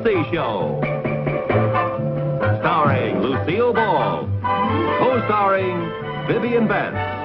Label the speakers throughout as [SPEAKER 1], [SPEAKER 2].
[SPEAKER 1] Lucy Show. Starring Lucille Ball. Co-starring Vivian Vance.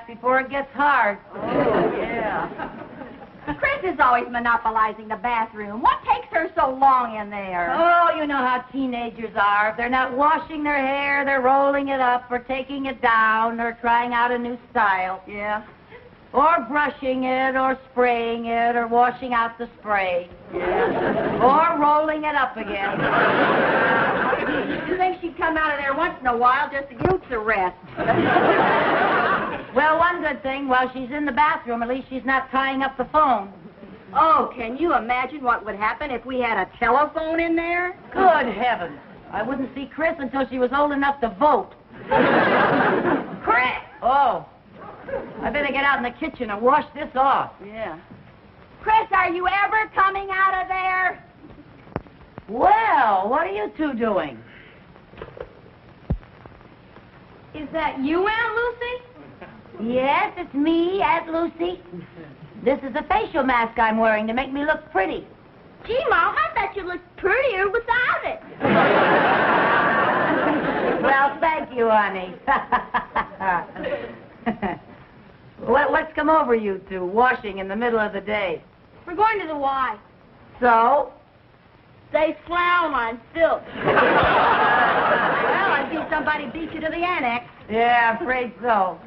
[SPEAKER 2] Before it gets hard.
[SPEAKER 3] Oh, yeah. Chris is always monopolizing the bathroom. What takes her so long in there?
[SPEAKER 2] Oh, you know how teenagers are. If they're not washing their hair, they're rolling it up or taking it down or trying out a new style.
[SPEAKER 3] Yeah.
[SPEAKER 2] Or brushing it or spraying it or washing out the spray.
[SPEAKER 3] Yeah.
[SPEAKER 2] Or rolling it up again.
[SPEAKER 3] You think she'd come out of there once in a while just to get a rest?
[SPEAKER 2] Well, one good thing, while she's in the bathroom, at least she's not tying up the phone.
[SPEAKER 3] Oh, can you imagine what would happen if we had a telephone in there?
[SPEAKER 2] Good heavens. I wouldn't see Chris until she was old enough to vote.
[SPEAKER 3] Chris!
[SPEAKER 2] Oh. I better get out in the kitchen and wash this off.
[SPEAKER 3] Yeah. Chris, are you ever coming out of there?
[SPEAKER 2] Well, what are you two doing?
[SPEAKER 3] Is that you, Aunt Lucy?
[SPEAKER 2] Yes, it's me, Aunt Lucy. This is a facial mask I'm wearing to make me look pretty.
[SPEAKER 3] Gee, Mom, I bet you look prettier without it.
[SPEAKER 2] Well, thank you, honey. What's come over you two, washing in the middle of the day?
[SPEAKER 3] We're going to the Y.
[SPEAKER 2] So?
[SPEAKER 3] They slam on silk. Well, I see somebody beat you to the annex.
[SPEAKER 2] Yeah, I'm afraid so.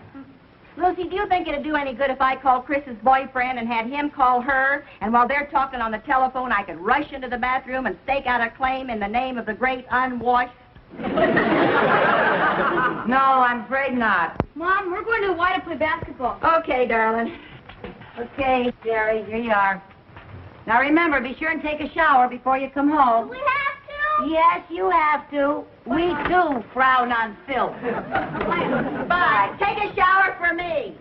[SPEAKER 3] Lucy, do you think it'd do any good if I called Chris's boyfriend and had him call her, and while they're talking on the telephone, I could rush into the bathroom and stake out a claim in the name of the great unwashed?
[SPEAKER 2] No, I'm afraid not.
[SPEAKER 3] Mom, we're going to the Y to play basketball. Okay, darling.
[SPEAKER 2] Okay, Jerry, here you are. Now remember, be sure and take a shower before you come home.
[SPEAKER 3] Do we have to?
[SPEAKER 2] Yes, you have to. We do frown on filth.
[SPEAKER 3] Bye. Take a shower for me.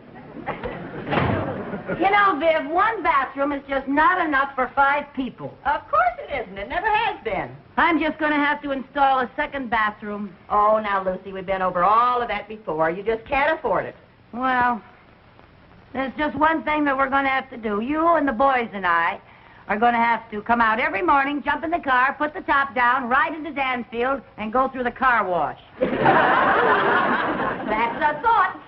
[SPEAKER 2] You know, Viv, one bathroom is just not enough for 5 people.
[SPEAKER 3] Of course it isn't. It never has been.
[SPEAKER 2] I'm just going to have to install a second bathroom.
[SPEAKER 3] Oh, now, Lucy, we've been over all of that before. You just can't afford it.
[SPEAKER 2] Well, there's just one thing that we're going to have to do. You and the boys and I are going to have to come out every morning, jump in the car, put the top down, ride into Danfield, and go through the car wash.
[SPEAKER 3] That's a thought.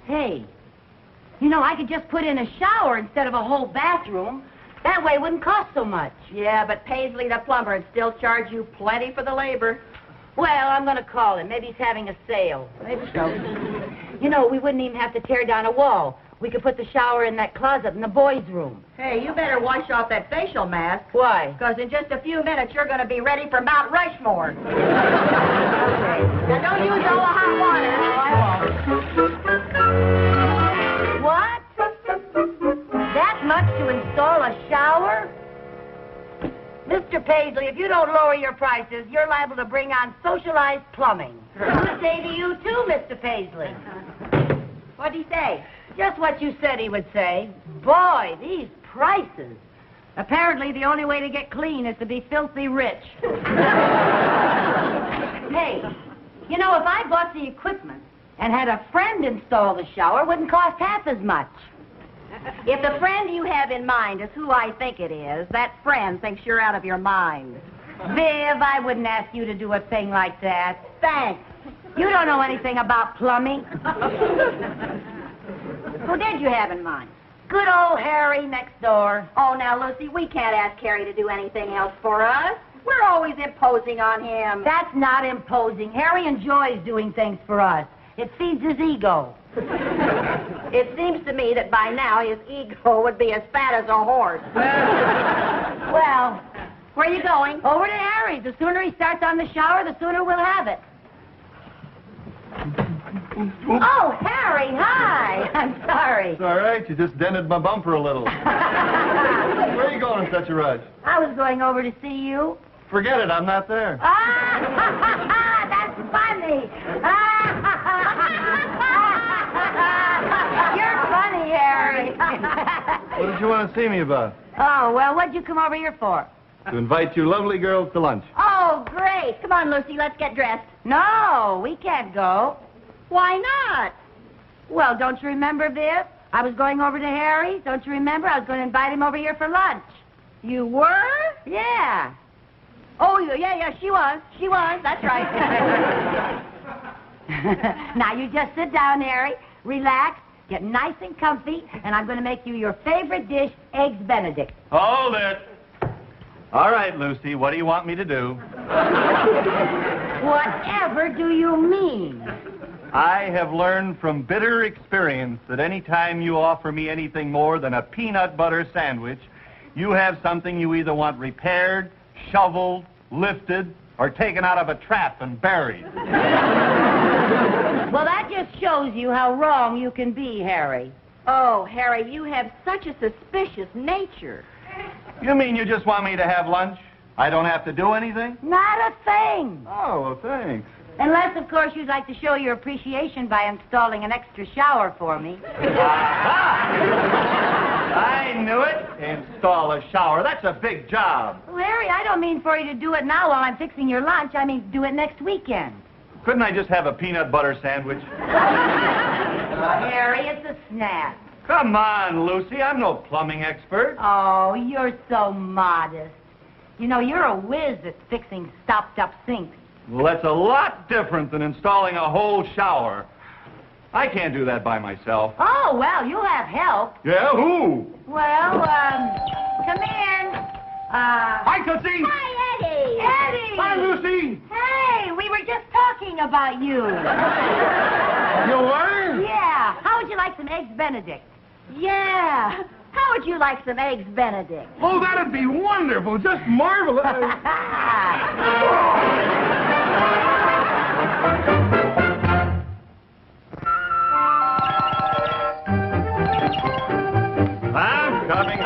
[SPEAKER 2] Hey, you know, I could just put in a shower instead of a whole bathroom. That way it wouldn't cost so much.
[SPEAKER 3] Yeah, but Paisley the plumber would still charge you plenty for the labor.
[SPEAKER 2] Well, I'm going to call him. Maybe he's having a sale.
[SPEAKER 3] Maybe so.
[SPEAKER 2] You know, we wouldn't even have to tear down a wall. We could put the shower in that closet in the boys' room.
[SPEAKER 3] Hey, you better wash off that facial mask.
[SPEAKER 2] Why?
[SPEAKER 3] Because in just a few minutes, you're going to be ready for Mount Rushmore. Okay. Now, don't use all the hot water.
[SPEAKER 2] What? That much to install a shower? Mr. Paisley, if you don't lower your prices, you're liable to bring on socialized plumbing. I say to you, too, Mr. Paisley.
[SPEAKER 3] What'd he say?
[SPEAKER 2] Just what you said he would say. Boy, these prices. Apparently, the only way to get clean is to be filthy rich. Hey, you know, if I bought the equipment and had a friend install the shower, it wouldn't cost half as much.
[SPEAKER 3] If the friend you have in mind is who I think it is, that friend thinks you're out of your mind.
[SPEAKER 2] Viv, I wouldn't ask you to do a thing like that.
[SPEAKER 3] Thanks.
[SPEAKER 2] You don't know anything about plumbing.
[SPEAKER 3] Who did you have in mind?
[SPEAKER 2] good old Harry next door.
[SPEAKER 3] Oh, now, Lucy, we can't ask Harry to do anything else for us. We're always imposing on him.
[SPEAKER 2] That's not imposing. Harry enjoys doing things for us. It feeds his ego.
[SPEAKER 3] It seems to me that by now his ego would be as fat as a horse.
[SPEAKER 2] Well,
[SPEAKER 3] Where are you going?
[SPEAKER 2] over to Harry. The sooner he starts on the shower, the sooner we'll have it. Oh, Harry, hi. I'm sorry.
[SPEAKER 4] It's all right. You just dented my bumper a little. Where are you going in such a rush?
[SPEAKER 2] I was going over to see you.
[SPEAKER 4] Forget it. I'm not there.
[SPEAKER 2] Ah, that's funny. You're funny, Harry.
[SPEAKER 4] What did you want to see me about?
[SPEAKER 2] Oh, well, what'd you come over here for?
[SPEAKER 4] To invite you lovely girls to lunch.
[SPEAKER 3] Oh, great. Come on, Lucy, let's get dressed.
[SPEAKER 2] No, we can't go.
[SPEAKER 3] Why not?
[SPEAKER 2] Well, don't you remember, Viv? I was going over to Harry. Don't you remember? I was going to invite him over here for lunch.
[SPEAKER 3] You were?
[SPEAKER 2] Yeah.
[SPEAKER 3] Oh, yeah, she was. She was, that's right.
[SPEAKER 2] Now, you just sit down, Harry, relax, get nice and comfy, and I'm going to make you your favorite dish, Eggs Benedict.
[SPEAKER 4] Hold it. All right, Lucy, what do you want me to do?
[SPEAKER 2] Whatever do you mean?
[SPEAKER 4] I have learned from bitter experience that any time you offer me anything more than a peanut butter sandwich, you have something you either want repaired, shoveled, lifted, or taken out of a trap and buried.
[SPEAKER 2] Well, that just shows you how wrong you can be, Harry.
[SPEAKER 3] Oh, Harry, you have such a suspicious nature.
[SPEAKER 4] You mean you just want me to have lunch? I don't have to do anything?
[SPEAKER 2] Not a thing.
[SPEAKER 4] Oh, well, thanks.
[SPEAKER 2] Unless, of course, you'd like to show your appreciation by installing an extra shower for me.
[SPEAKER 4] I knew it. Install a shower. That's a big job.
[SPEAKER 2] Well, Harry, I don't mean for you to do it now while I'm fixing your lunch. I mean do it next weekend.
[SPEAKER 4] Couldn't I just have a peanut butter sandwich?
[SPEAKER 2] Harry, it's a snack.
[SPEAKER 4] Come on, Lucy. I'm no plumbing expert.
[SPEAKER 2] Oh, you're so modest. You know, you're a whiz at fixing stopped-up sinks.
[SPEAKER 4] Well, that's a lot different than installing a whole shower. I can't do that by myself.
[SPEAKER 2] Oh, well, you'll have help.
[SPEAKER 4] Yeah, who?
[SPEAKER 2] Well, come in.
[SPEAKER 4] Hi, Tootsie.
[SPEAKER 3] Hi, Eddie.
[SPEAKER 2] Eddie!
[SPEAKER 4] Hi, Lucy.
[SPEAKER 2] Hey, we were just talking about you.
[SPEAKER 4] You were?
[SPEAKER 2] Yeah. How would you like some Eggs Benedict?
[SPEAKER 3] Yeah. How would you like some Eggs Benedict?
[SPEAKER 4] Oh, that'd be wonderful. Just marvelous. I'm coming.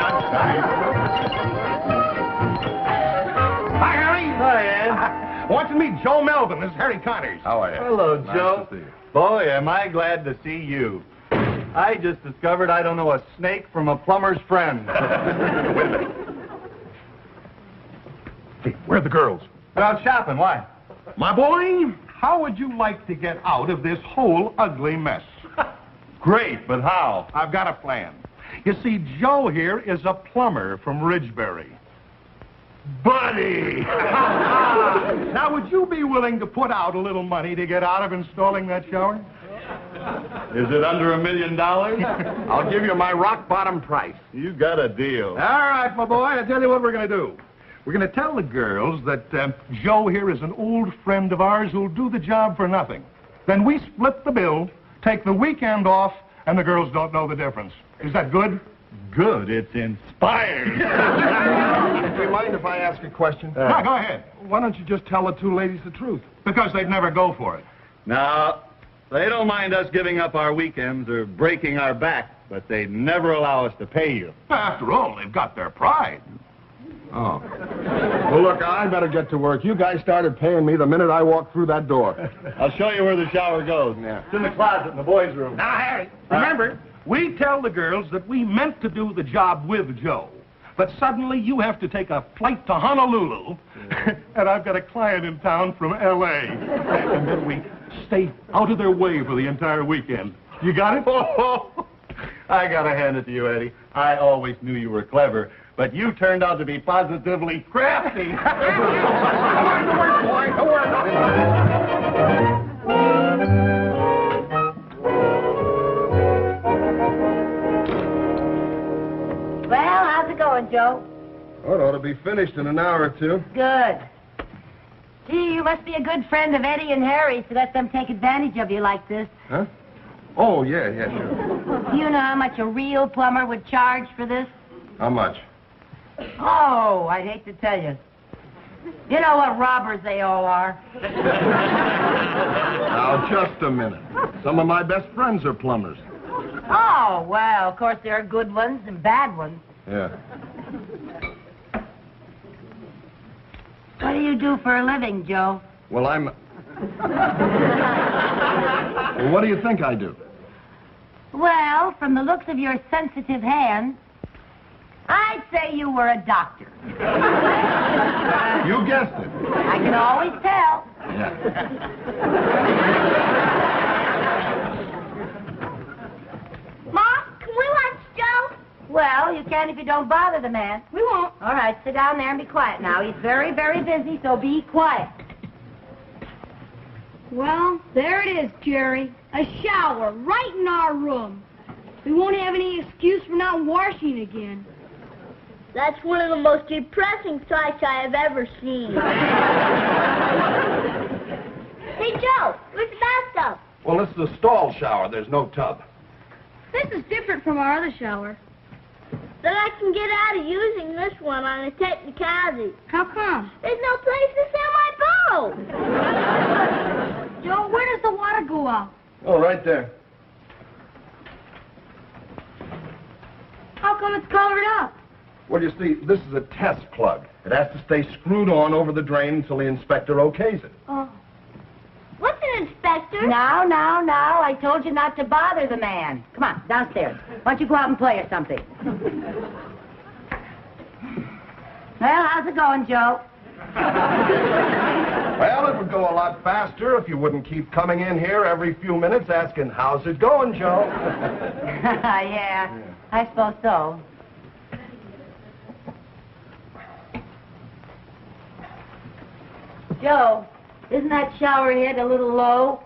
[SPEAKER 5] Hi, Harry.
[SPEAKER 4] Hi, Ed.
[SPEAKER 5] Want to meet Joe Melvin. This is Harry Connors.
[SPEAKER 6] How are you?
[SPEAKER 4] Hello,
[SPEAKER 6] Nice
[SPEAKER 4] Joe.
[SPEAKER 6] to see you.
[SPEAKER 4] Boy, am I glad to see you. I just discovered I don't know a snake from a plumber's friend.
[SPEAKER 5] Hey, where are the girls?
[SPEAKER 4] They're out shopping. Why?
[SPEAKER 5] My boy, how would you like to get out of this whole ugly mess?
[SPEAKER 4] Great, but how?
[SPEAKER 5] I've got a plan. You see, Joe here is a plumber from Ridgebury. Buddy! Now, would you be willing to put out a little money to get out of installing that shower?
[SPEAKER 4] Is it under $1 million?
[SPEAKER 5] I'll give you my rock-bottom price.
[SPEAKER 4] You got a deal.
[SPEAKER 5] All right, my boy, I'll tell you what we're going to do. We're going to tell the girls that Joe here is an old friend of ours who'll do the job for nothing. Then we split the bill, take the weekend off, and the girls don't know the difference. Is that good?
[SPEAKER 4] Good. It's inspired.
[SPEAKER 6] Do you mind if I ask a question?
[SPEAKER 5] No, go ahead.
[SPEAKER 6] Why don't you just tell the two ladies the truth?
[SPEAKER 5] Because they'd never go for it.
[SPEAKER 4] Now, they don't mind us giving up our weekends or breaking our back, but they never allow us to pay you.
[SPEAKER 5] After all, they've got their pride.
[SPEAKER 6] Oh. Well, look, I better get to work. You guys started paying me the minute I walked through that door.
[SPEAKER 4] I'll show you where the shower goes.
[SPEAKER 6] Yeah.
[SPEAKER 4] It's in the closet in the boys' room.
[SPEAKER 5] Now, Harry, remember, we tell the girls that we meant to do the job with Joe. But suddenly you have to take a flight to Honolulu, and I've got a client in town from L.A. And then we stay out of their way for the entire weekend. You got it?
[SPEAKER 4] I gotta hand it to you, Eddie. I always knew you were clever, but you turned out to be positively crafty.
[SPEAKER 5] Don't worry, boy. Don't worry.
[SPEAKER 2] going, Joe?
[SPEAKER 6] Oh, it ought to be finished in an hour or two.
[SPEAKER 2] Good. Gee, you must be a good friend of Eddie and Harry's to let them take advantage of you like this.
[SPEAKER 6] Huh? Oh, yeah, sure.
[SPEAKER 2] Do you know how much a real plumber would charge for this?
[SPEAKER 6] How much?
[SPEAKER 2] Oh, I'd hate to tell you. You know what robbers they all are.
[SPEAKER 6] Now, just a minute. Some of my best friends are plumbers.
[SPEAKER 2] Oh, well, of course there are good ones and bad ones.
[SPEAKER 6] Yeah.
[SPEAKER 2] What do you do for a living, Joe?
[SPEAKER 6] Well, Well, what do you think I do?
[SPEAKER 2] Well, from the looks of your sensitive hands, I'd say you were a doctor.
[SPEAKER 6] You guessed it.
[SPEAKER 2] I can always tell.
[SPEAKER 6] Yeah.
[SPEAKER 3] Mom, can we watch Joe?
[SPEAKER 2] Well, you can if you don't bother the man.
[SPEAKER 3] We won't.
[SPEAKER 2] All right, sit down there and be quiet now. He's very, very busy, so be quiet.
[SPEAKER 7] Well, there it is, Jerry. A shower right in our room. We won't have any excuse for not washing again.
[SPEAKER 3] That's one of the most depressing sights I have ever seen. Hey, Joe, where's the bathtub?
[SPEAKER 6] Well, this is a stall shower. There's no tub.
[SPEAKER 7] This is different from our other shower.
[SPEAKER 3] Then I can get out of using this one on a technicality.
[SPEAKER 7] How come?
[SPEAKER 3] There's no place to sell my boat.
[SPEAKER 7] Joe, where does the water go out?
[SPEAKER 6] Oh, right there.
[SPEAKER 7] How come it's colored up?
[SPEAKER 6] Well, you see, this is a test plug. It has to stay screwed on over the drain until the inspector okays it.
[SPEAKER 7] Oh.
[SPEAKER 3] What's an inspector?
[SPEAKER 2] Now, I told you not to bother the man. Come on, downstairs. Why don't you go out and play or something? Well, how's it going, Joe?
[SPEAKER 6] Well, it would go a lot faster if you wouldn't keep coming in here every few minutes asking, how's it going, Joe?
[SPEAKER 2] Yeah, I suppose so. Joe, isn't that shower head a little low?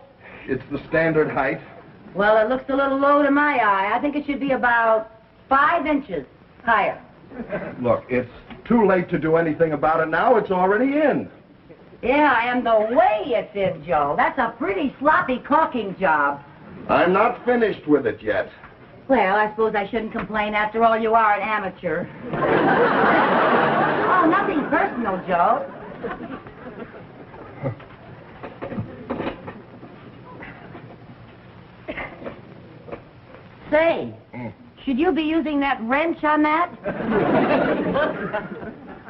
[SPEAKER 6] It's the standard height.
[SPEAKER 2] Well, it looks a little low to my eye. I think it should be about 5 inches higher.
[SPEAKER 6] Look, it's too late to do anything about it now. It's already in.
[SPEAKER 2] Yeah, and the way it's in, Joe. That's a pretty sloppy caulking job.
[SPEAKER 6] I'm not finished with it yet.
[SPEAKER 2] Well, I suppose I shouldn't complain. After all, you are an amateur. Oh, nothing personal, Joe. Say, should you be using that wrench on that?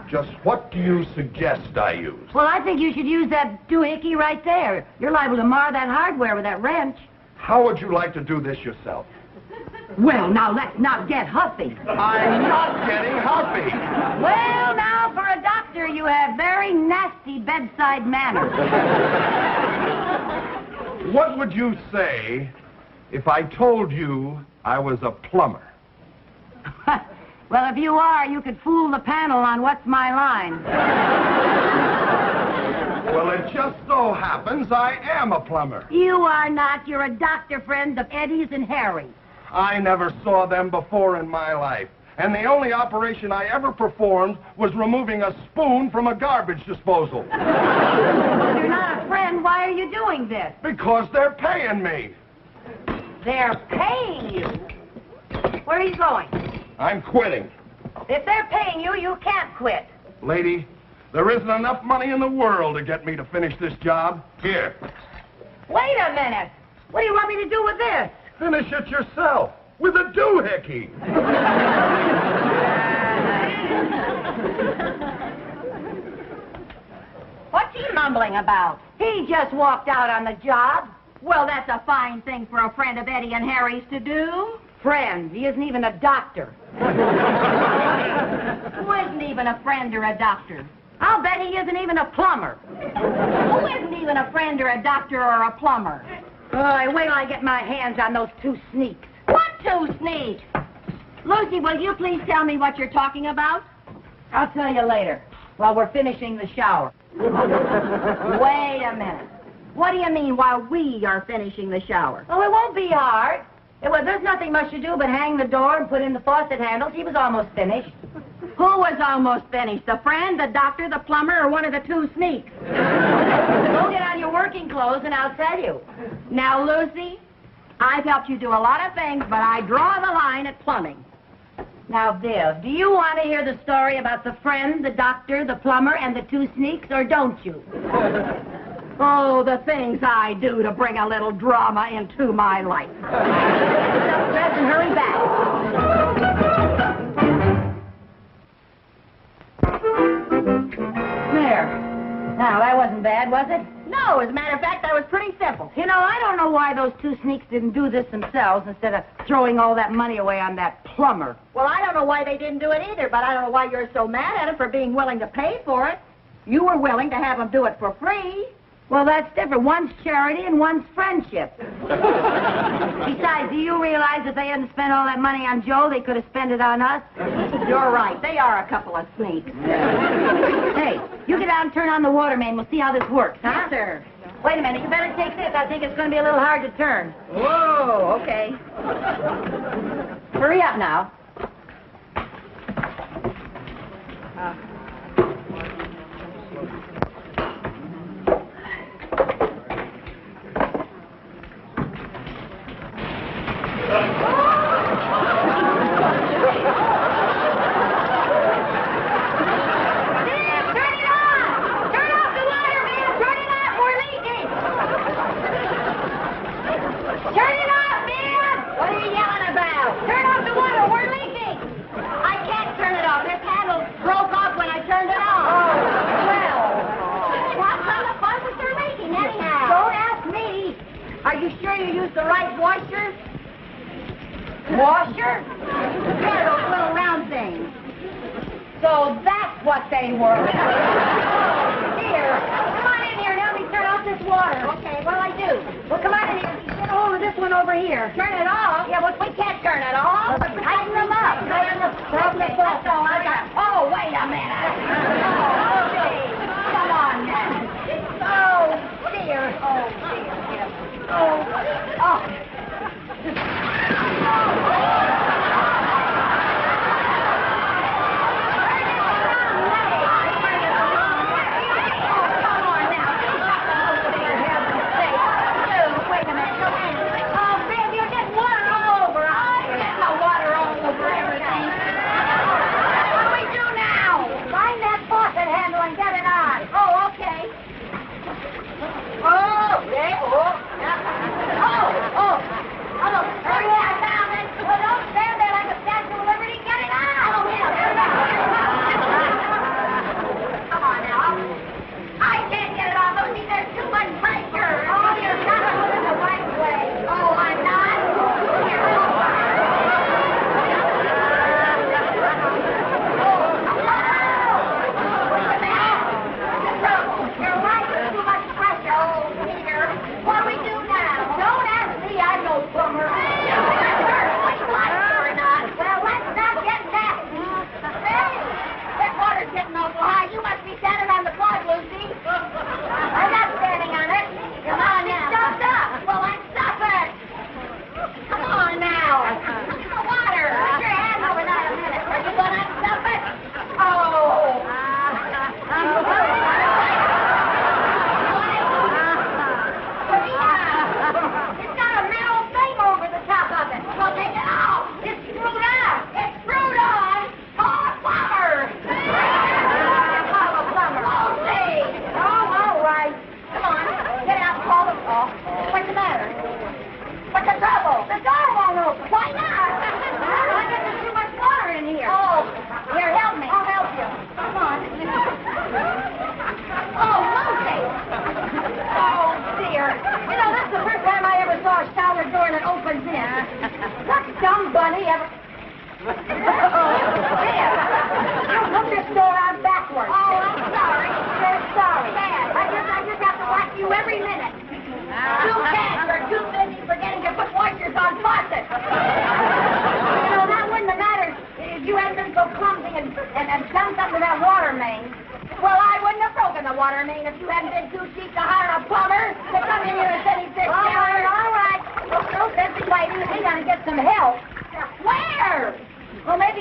[SPEAKER 6] Just what do you suggest I use?
[SPEAKER 2] Well, I think you should use that doohickey right there. You're liable to mar that hardware with that wrench.
[SPEAKER 6] How would you like to do this yourself?
[SPEAKER 2] Well, now, let's not get huffy.
[SPEAKER 6] I'm not getting huffy.
[SPEAKER 2] Well, now, for a doctor, you have very nasty bedside manners.
[SPEAKER 6] What would you say if I told you I was a plumber?
[SPEAKER 2] Well, if you are, you could fool the panel on What's My Line.
[SPEAKER 6] Well, it just so happens I am a plumber.
[SPEAKER 2] You are not. You're a doctor friend of Eddie's and Harry's.
[SPEAKER 6] I never saw them before in my life. And the only operation I ever performed was removing a spoon from a garbage disposal.
[SPEAKER 2] If you're not a friend, why are you doing this?
[SPEAKER 6] Because they're paying me.
[SPEAKER 2] They're paying you. Where are you going?
[SPEAKER 6] I'm quitting.
[SPEAKER 2] If they're paying you, you can't quit.
[SPEAKER 6] Lady, there isn't enough money in the world to get me to finish this job. Here.
[SPEAKER 2] Wait a minute. What do you want me to do with this?
[SPEAKER 6] Finish it yourself. With a doohickey.
[SPEAKER 3] What's he mumbling about?
[SPEAKER 2] He just walked out on the job.
[SPEAKER 3] Well, that's a fine thing for a friend of Eddie and Harry's to do.
[SPEAKER 2] Friend. He isn't even a doctor.
[SPEAKER 3] Who isn't even a friend or a doctor?
[SPEAKER 2] I'll bet he isn't even a plumber.
[SPEAKER 3] Who isn't even a friend or a doctor or a plumber?
[SPEAKER 2] Wait till I get my hands on those 2 sneaks.
[SPEAKER 3] What 2 sneaks? Lucy, will you please tell me what you're talking about?
[SPEAKER 2] I'll tell you later, while we're finishing the shower.
[SPEAKER 3] Wait a minute. What do you mean while we are finishing the shower?
[SPEAKER 2] Oh, it won't be hard. There's nothing much to do but hang the door and put in the faucet handles. He was almost finished.
[SPEAKER 3] Who was almost finished? The friend, the doctor, the plumber, or one of the two sneaks?
[SPEAKER 2] Go get on your working clothes and I'll tell you.
[SPEAKER 3] Now, Lucy, I've helped you do a lot of things, but I draw the line at plumbing.
[SPEAKER 2] Now, Viv, do you want to hear the story about the friend, the doctor, the plumber, and the two sneaks, or don't you?
[SPEAKER 3] Oh, the things I do to bring a little drama into my life.
[SPEAKER 2] Dress and hurry back. There. Now, that wasn't bad, was it?
[SPEAKER 3] No, as a matter of fact, that was pretty simple.
[SPEAKER 2] You know, I don't know why those two sneaks didn't do this themselves instead of throwing all that money away on that plumber.
[SPEAKER 3] Well, I don't know why they didn't do it either, but I don't know why you're so mad at them for being willing to pay for it. You were willing to have them do it for free.
[SPEAKER 2] Well, that's different. One's charity and one's friendship. Besides, do you realize if they hadn't spent all that money on Joe, they could have spent it on us?
[SPEAKER 3] You're right. They are a couple of sneaks.
[SPEAKER 2] Hey, you get out and turn on the water main. We'll see how this works, huh?
[SPEAKER 3] Yes, sir.
[SPEAKER 2] Wait a minute. You better take this. I think it's going to be a little hard to turn.
[SPEAKER 3] Whoa, okay.
[SPEAKER 2] Hurry up now.
[SPEAKER 3] Are you sure you used the right washer?
[SPEAKER 2] Washer?
[SPEAKER 3] Yeah, those little round things.
[SPEAKER 2] So that's what they were.
[SPEAKER 3] Here, come on in here and help me turn off this water. Okay, what'll I do?
[SPEAKER 2] Well, come on in here. Get a hold of this one over here.
[SPEAKER 3] Turn it off? Yeah, well, we can't turn it off.
[SPEAKER 2] Tighten them up.
[SPEAKER 3] Okay, that's all I got. Oh, wait a minute. Oh, okay. Come on now. Oh, dear. Oh, dear. Oh, oh.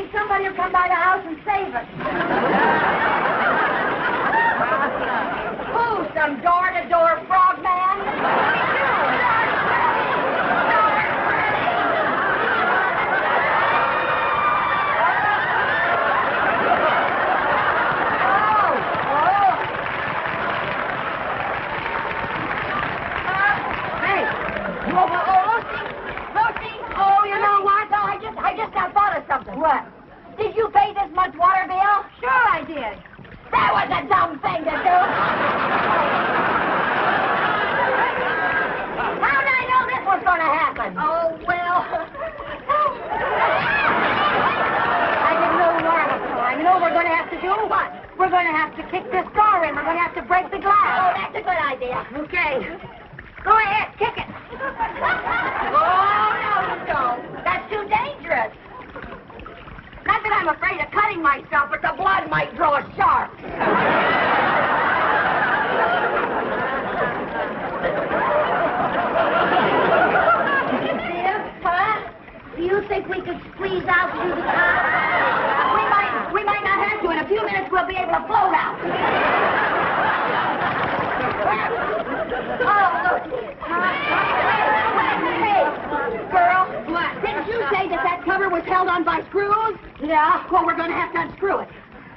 [SPEAKER 2] maybe somebody will come by the house and save us. Who? Some door-to-door frogman?
[SPEAKER 3] I just got thought of something.
[SPEAKER 2] What?
[SPEAKER 3] Did you pay this month's water bill?
[SPEAKER 2] Sure I did.
[SPEAKER 3] That was a dumb thing to do. How did I know this was going to happen?
[SPEAKER 2] Oh, well. I didn't know where it was going. You know what we're going to have to do?
[SPEAKER 3] What?
[SPEAKER 2] We're going to have to kick this door in. We're going to have to break the glass.
[SPEAKER 3] Oh, that's a good idea.
[SPEAKER 2] Okay. Go ahead, kick it.
[SPEAKER 3] Oh, no, you don't. That's too dangerous. Not that I'm afraid of cutting myself, but the blood might draw sharp.
[SPEAKER 2] Viv, huh? Do you think we could squeeze out through the top?
[SPEAKER 3] We might not have to. In a few minutes, we'll be able to float out. Oh, look. Hey, girl.
[SPEAKER 2] What?
[SPEAKER 3] Didn't you say that cover was held on by screws?
[SPEAKER 2] Yeah.
[SPEAKER 3] Well, we're going to have to unscrew it.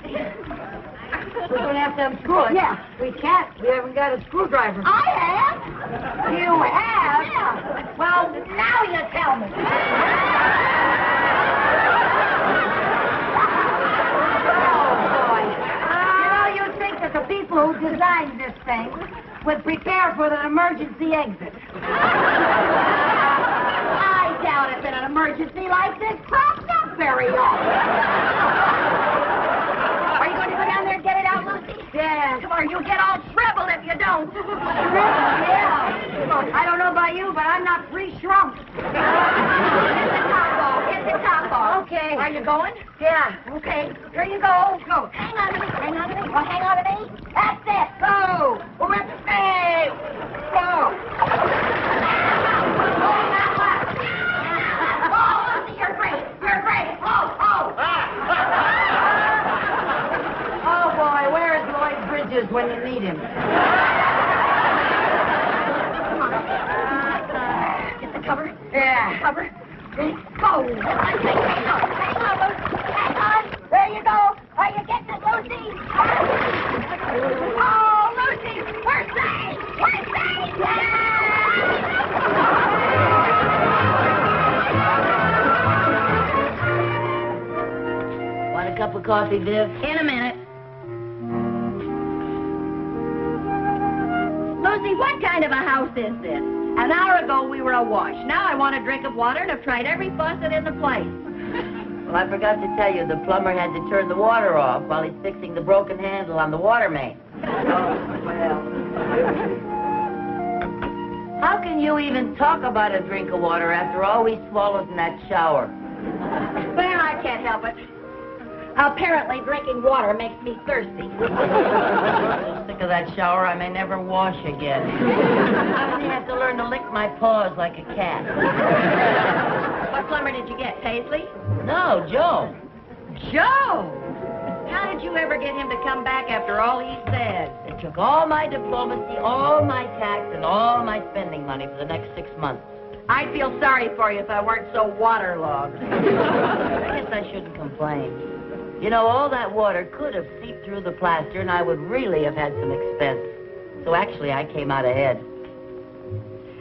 [SPEAKER 2] We're going to have to unscrew it.
[SPEAKER 3] Yeah.
[SPEAKER 2] We can't. We haven't got a screwdriver.
[SPEAKER 3] I have.
[SPEAKER 2] You have?
[SPEAKER 3] Yeah. Well, now you tell me.
[SPEAKER 2] You'd think that the people who designed this thing would prepare for an emergency exit.
[SPEAKER 3] I doubt it that an emergency like this crops up very often. Are you going to go down there and get it out, Lucy?
[SPEAKER 2] Yeah.
[SPEAKER 3] Come on, you'll get all shriveled if you don't.
[SPEAKER 2] Yeah. I don't know about you, but I'm not free shrunk.
[SPEAKER 3] Hit the top ball.
[SPEAKER 2] Okay.
[SPEAKER 3] Are you going?
[SPEAKER 2] Yeah.
[SPEAKER 3] Okay. Here you go. Go. Hang on to me. Hang on to me. Oh, hang on to me. That's it. Go. Hey. Go. Oh, Lucy, you're great. You're great. Oh.
[SPEAKER 2] Oh, boy, where is Lloyd Bridges when you need him?
[SPEAKER 3] Get the cover.
[SPEAKER 2] Yeah.
[SPEAKER 3] Cover. Ready? Go. Hang on, Lucy. Hang on. There you go. Are you getting it, Lucy? Oh, Lucy. We're safe. We're safe.
[SPEAKER 2] Want a cup of coffee, Viv?
[SPEAKER 3] In a minute. Lucy, what kind of a house is this? An hour ago, we were awash. Now I want a drink of water and have tried every faucet in the place.
[SPEAKER 2] Well, I forgot to tell you, the plumber had to turn the water off while he's fixing the broken handle on the water main. Oh, well. How can you even talk about a drink of water after all we swallowed in that shower?
[SPEAKER 3] Well, I can't help it. Apparently, drinking water makes me thirsty.
[SPEAKER 2] I'm so sick of that shower, I may never wash again. I only have to learn to lick my paws like a cat.
[SPEAKER 3] What plumber did you get, Paisley?
[SPEAKER 2] No, Joe.
[SPEAKER 3] Joe! How did you ever get him to come back after all he said?
[SPEAKER 2] It took all my diplomacy, all my tax, and all my spending money for the next 6 months.
[SPEAKER 3] I'd feel sorry for you if I weren't so waterlogged.
[SPEAKER 2] I guess I shouldn't complain. You know, all that water could have seeped through the plaster, and I would really have had some expense. So actually, I came out ahead.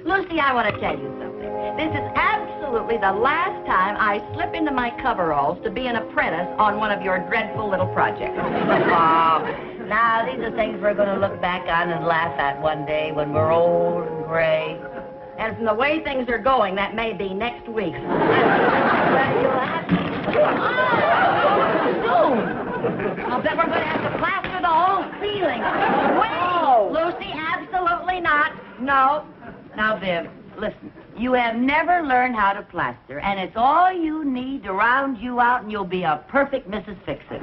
[SPEAKER 3] Lucy, I want to tell you something. This is absolutely the last time I slip into my coveralls to be an apprentice on one of your dreadful little projects.
[SPEAKER 2] Now, these are things we're going to look back on and laugh at one day when we're old and gray.
[SPEAKER 3] And from the way things are going, that may be next week. I'll bet we're going to have to plaster the whole ceiling. Wait! Lucy, absolutely not. No.
[SPEAKER 2] Now, Viv, listen. You have never learned how to plaster, and it's all you need to round you out, and you'll be a perfect Mrs. Fix-It.